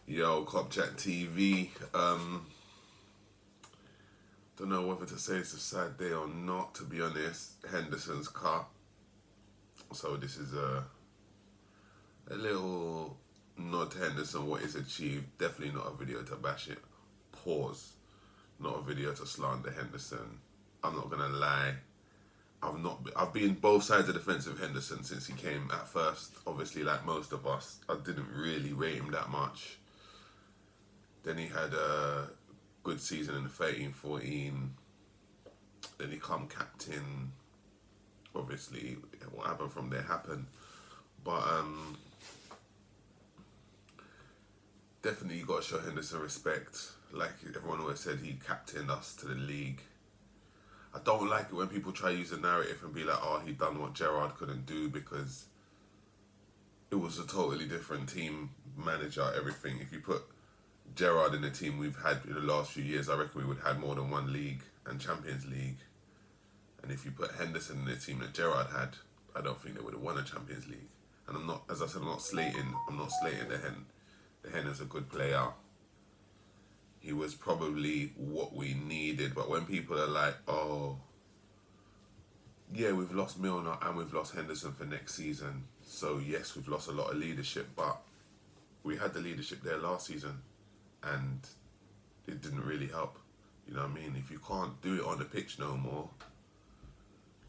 Yo, Cop Chat TV. Don't know whether to say it's a sad day or not, to be honest. Henderson's cut. So this is a little nod to Henderson, what he's achieved. Definitely not a video to bash it. Pause. Not a video to slander Henderson. I'm not gonna lie. I've been both sides of the fence of Henderson since he came at first. Obviously, like most of us, I didn't really rate him that much. Then he had a good season in the 13-14. Then he come captain. Obviously, what happened from there happened. But definitely you got to show Henderson respect. Like everyone always said, he captained us to the league. I don't like it when people try to use the narrative and be like, oh, he done what Gerrard couldn't do, because it was a totally different team, manager, everything. If you put Gerrard in the team we've had in the last few years, I reckon we would have had more than one league and Champions League. And if you put Henderson in the team that Gerrard had, I don't think they would have won a Champions League. And I'm not, as I said, I'm not slating the Hen. The Hen is a good player. He was probably what we needed. But when people are like, oh, yeah, we've lost Milner and we've lost Henderson for next season. So yes, we've lost a lot of leadership, but we had the leadership there last season and it didn't really help. You know what I mean? If you can't do it on the pitch no more,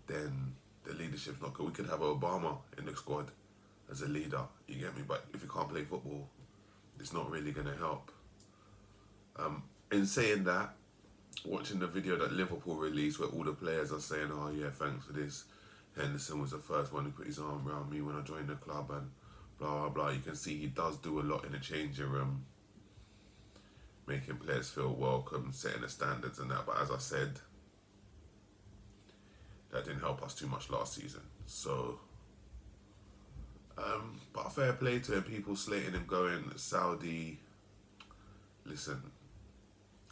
then the leadership's not good. We could have Obama in the squad as a leader, you get me? But if you can't play football, it's not really going to help. In saying that, watching the video that Liverpool released where all the players are saying, oh yeah, thanks for this. Henderson was the first one who put his arm around me when I joined the club and blah, blah, blah. You can see he does do a lot in the changing room, making players feel welcome, setting the standards and that. But as I said, that didn't help us too much last season. So, but fair play to him. People slating him going Saudi. Listen,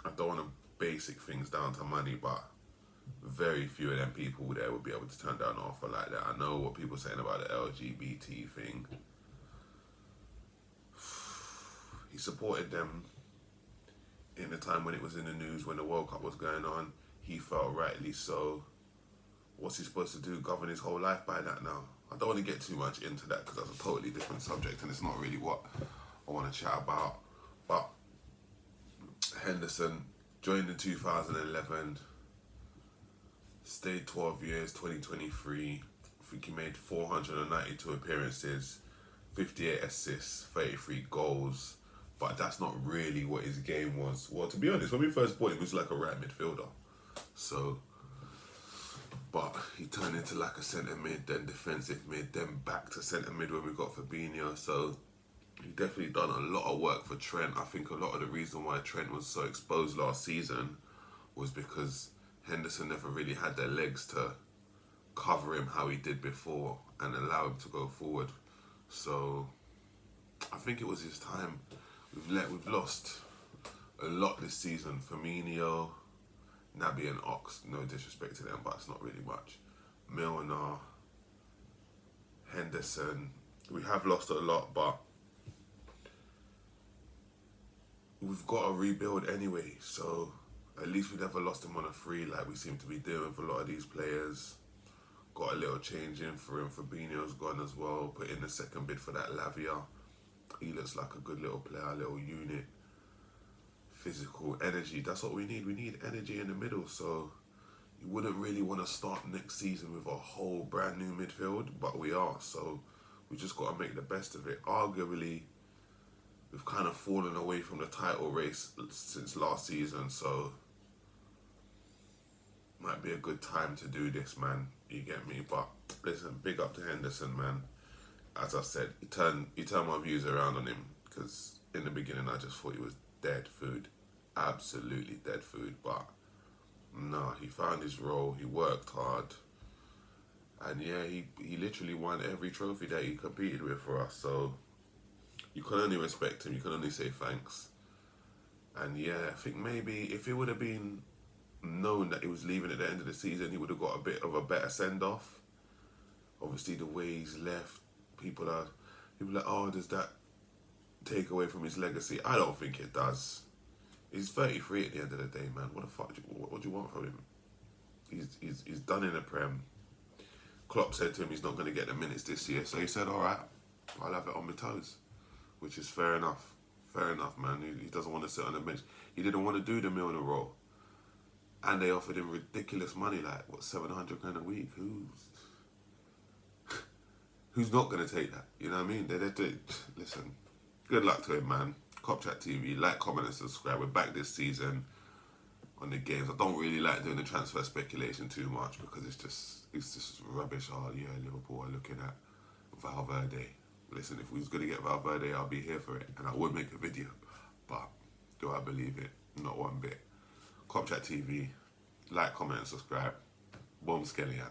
I don't want to basic things down to money, but very few of them people there would be able to turn down an offer like that. I know what people are saying about the LGBT thing. He supported them in the time when it was in the news, when the World Cup was going on. He felt rightly so. What's he supposed to do? Govern his whole life by that now? I don't want to get too much into that because that's a totally different subject and it's not really what I want to chat about. But Henderson joined in 2011, stayed 12 years, 2023. I think he made 492 appearances, 58 assists, 33 goals. But that's not really what his game was. Well, to be honest, when we first bought him, he was like a right midfielder. So, but he turned into like a centre mid, then defensive mid, then back to centre mid when we got Fabinho. So he definitely done a lot of work for Trent. I think a lot of the reason why Trent was so exposed last season was because Henderson never really had the legs to cover him how he did before and allow him to go forward. So I think it was his time. We've lost a lot this season. Firmino, Naby and Ox, no disrespect to them, but it's not really much. Milner, Henderson, we have lost a lot, but we've got to rebuild anyway. So at least we never lost him on a free like we seem to be doing with a lot of these players. Got a little change in for him. Fabinho's gone as well. Put in the second bid for that Lavia. He looks like a good little player, a little unit. Physical energy, that's what we need. We need energy in the middle. So you wouldn't really want to start next season with a whole brand new midfield, but we are. So we just got to make the best of it. Arguably, we've kind of fallen away from the title race since last season. So might be a good time to do this, man. You get me? But listen, big up to Henderson, man. As I said, he turned my views around on him, because in the beginning I just thought he was dead food. Absolutely dead food. But no, he found his role, he worked hard, and yeah, he literally won every trophy that he competed with for us. So you can only respect him, you can only say thanks. And yeah, I think maybe if it would have been known that he was leaving at the end of the season, he would have got a bit of a better send-off. Obviously the way he's left, people are like, oh, there's that take away from his legacy? I don't think it does. He's 33 at the end of the day, man. What the fuck? What do you want from him? He's done in the Prem. Klopp said to him he's not going to get the minutes this year, so he said, all right, I'll have it on my toes, which is fair enough. Fair enough, man. He doesn't want to sit on the bench. He didn't want to do the Milner role. And they offered him ridiculous money, like, what, 700 grand a week? Who's not going to take that? You know what I mean? Listen, good luck to him, man. Cop Chat TV, like, comment and subscribe. We're back this season on the games. I don't really like doing the transfer speculation too much because it's just rubbish. Oh, yeah, Liverpool are looking at Valverde. Listen, if we was going to get Valverde, I'll be here for it. And I would make a video. But do I believe it? Not one bit. Cop Chat TV, like, comment and subscribe. Boom Skellyan.